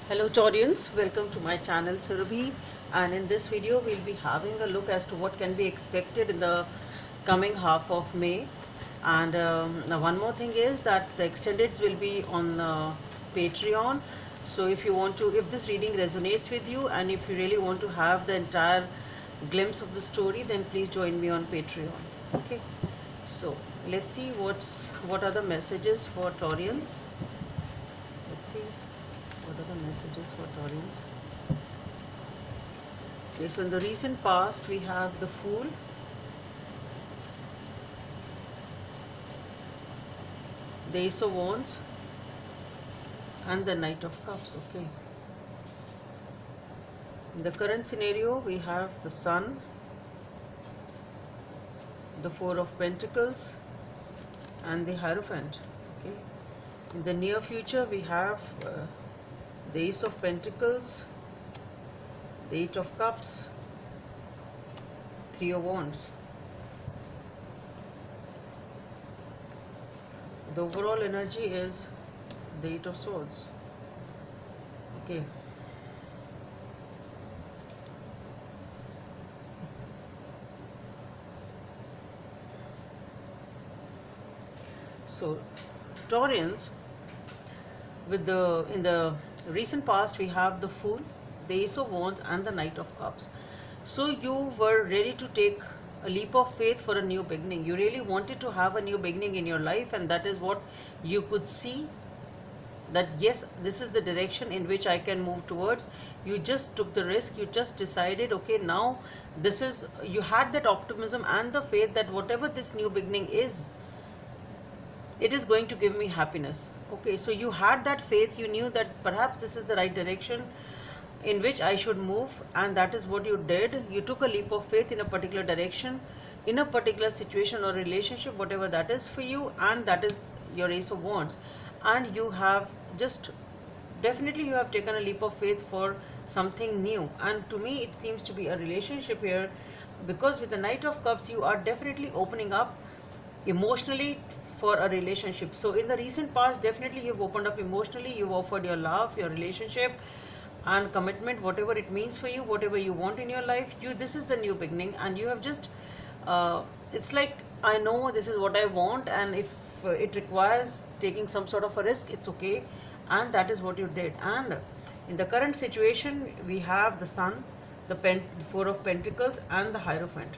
Hello Taurians, welcome to my channel Surabhi, and in this video we'll be having a look as to what can be expected in the coming half of May. And now one more thing is that the extendeds will be on Patreon. So if this reading resonates with you and if you really want to have the entire glimpse of the story, then please join me on Patreon. Okay, so let's see what are the messages for Taurians. Let's see what are the messages for Taurians. Okay, so in the recent past we have the Fool, the Ace of Wands, and the Knight of Cups. Okay. In the current scenario we have the Sun, the Four of Pentacles, and the Hierophant. Okay. In the near future we have the Ace of Pentacles, the Eight of Cups, Three of Wands. The overall energy is the Eight of Swords. Okay. So Taurians, in the recent past we have the Fool, the Ace of Wands, and the Knight of Cups. So you were ready to take a leap of faith for a new beginning. You really wanted to have a new beginning in your life, and that is what you could see, that yes, this is the direction in which I can move towards. You just took the risk, you just decided, okay, now you had that optimism and the faith that whatever this new beginning is, it is going to give me happiness. Okay, so you had that faith, you knew that perhaps this is the right direction in which I should move, and that is what you did. You took a leap of faith in a particular direction, in a particular situation or relationship, whatever that is for you, and that is your Ace of Wands. And you have definitely you have taken a leap of faith for something new, and to me it seems to be a relationship here, because with the Knight of Cups you are definitely opening up emotionally for a relationship. So in the recent past, definitely you've opened up emotionally, you've offered your love, your relationship, and commitment, whatever it means for you, whatever you want in your life. This is the new beginning, and you have just it's like, I know this is what I want, and if it requires taking some sort of a risk, it's okay, and that is what you did. And in the current situation we have the Sun, the Four of Pentacles, and the Hierophant.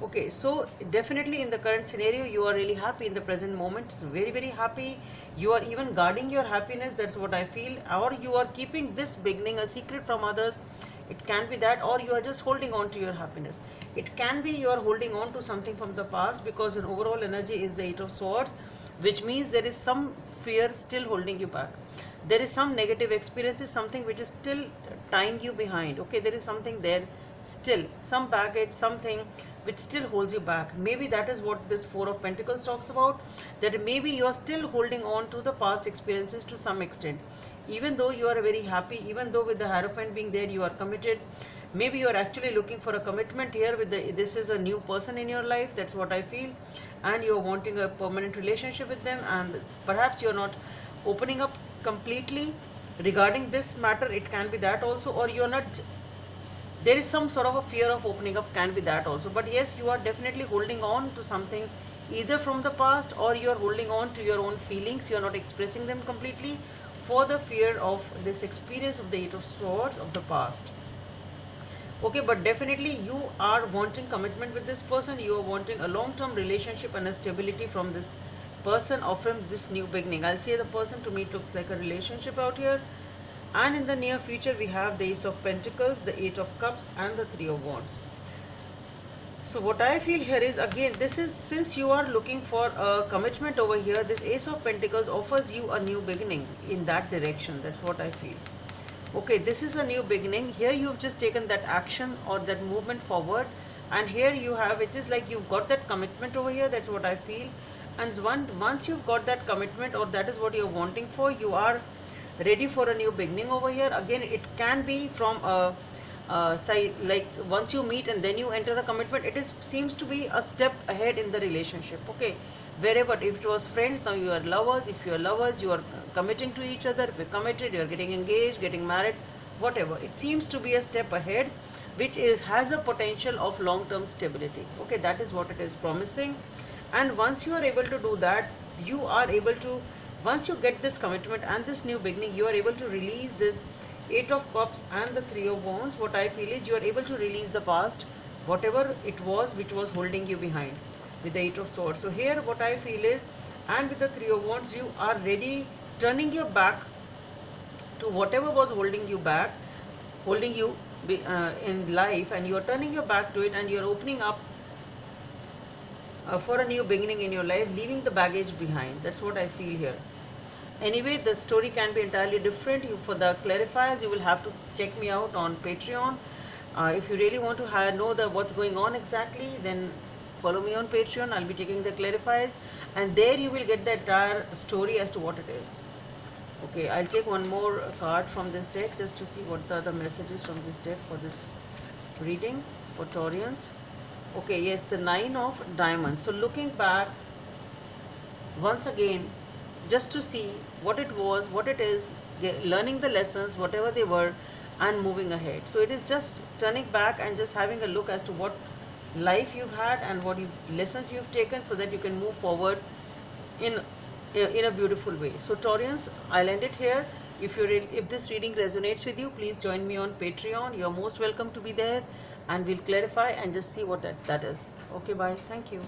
Okay, so definitely in the current scenario, you are really happy in the present moment, very, very happy. You are even guarding your happiness, that's what I feel, or you are keeping this beginning a secret from others. It can be that, or you are just holding on to your happiness. It can be you are holding on to something from the past, because an overall energy is the Eight of Swords, which means there is some fear still holding you back. There is some negative experiences, something which is still tying you behind. Okay, there is something there still, some baggage, something which still holds you back. Maybe that is what this Four of Pentacles talks about, that maybe you are still holding on to the past experiences to some extent, even though you are very happy, even though with the Hierophant being there you are committed. Maybe you are actually looking for a commitment here with this is a new person in your life, that's what I feel, and you are wanting a permanent relationship with them, and perhaps you are not opening up completely regarding this matter. It can be that also, or you are not, there is some sort of a fear of opening up, can be that also. But yes, you are definitely holding on to something either from the past, or you are holding on to your own feelings, you are not expressing them completely for the fear of this experience of the Eight of Swords of the past. Okay, but definitely you are wanting commitment with this person, you are wanting a long-term relationship and a stability from this person or from this new beginning. I'll say the person, to me it looks like a relationship out here. And in the near future we have the Ace of Pentacles, the Eight of Cups, and the Three of Wands. So what I feel here is, again, this is, since you are looking for a commitment over here, this Ace of Pentacles offers you a new beginning in that direction. That's what I feel. Okay, this is a new beginning. Here you've just taken that action or that movement forward, and here you have, it is like you've got that commitment over here. That's what I feel. And once you've got that commitment, or that is what you're wanting for, you are ready for a new beginning over here. Again, it can be from a side, like once you meet and then you enter a commitment, it is seems to be a step ahead in the relationship. Okay, wherever, if it was friends, now you are lovers. If you are lovers, you are committing to each other. If you're committed, you are getting engaged, getting married, whatever. It seems to be a step ahead, which is has a potential of long-term stability. Okay, that is what it is promising. And once you are able to do that, you are able to, once you get this commitment and this new beginning, you are able to release this Eight of Cups and the Three of Wands. What I feel is you are able to release the past, whatever it was which was holding you behind, with the Eight of Swords. So here what I feel is, and with the Three of Wands, you are ready, turning your back to whatever was holding you back, holding you in life, and you are turning your back to it, and you are opening up for a new beginning in your life, leaving the baggage behind. That's what I feel here. Anyway, the story can be entirely different. For the clarifiers, you will have to check me out on Patreon. If you really want to know what's going on exactly, then follow me on Patreon. I'll be taking the clarifiers, and there you will get the entire story as to what it is. Okay, I'll take one more card from this deck just to see what the other messages from this deck for this reading for Taurians. Okay, yes, the Nine of Diamonds. So looking back once again, just to see what it was, what it is, learning the lessons, whatever they were, and moving ahead. So it is just turning back and just having a look as to what life you've had and what lessons you've taken, so that you can move forward in a beautiful way. So Taurians, I'll end it here. If this reading resonates with you, please join me on Patreon. You're most welcome to be there, and we'll clarify and just see what that is. Okay, bye. Thank you.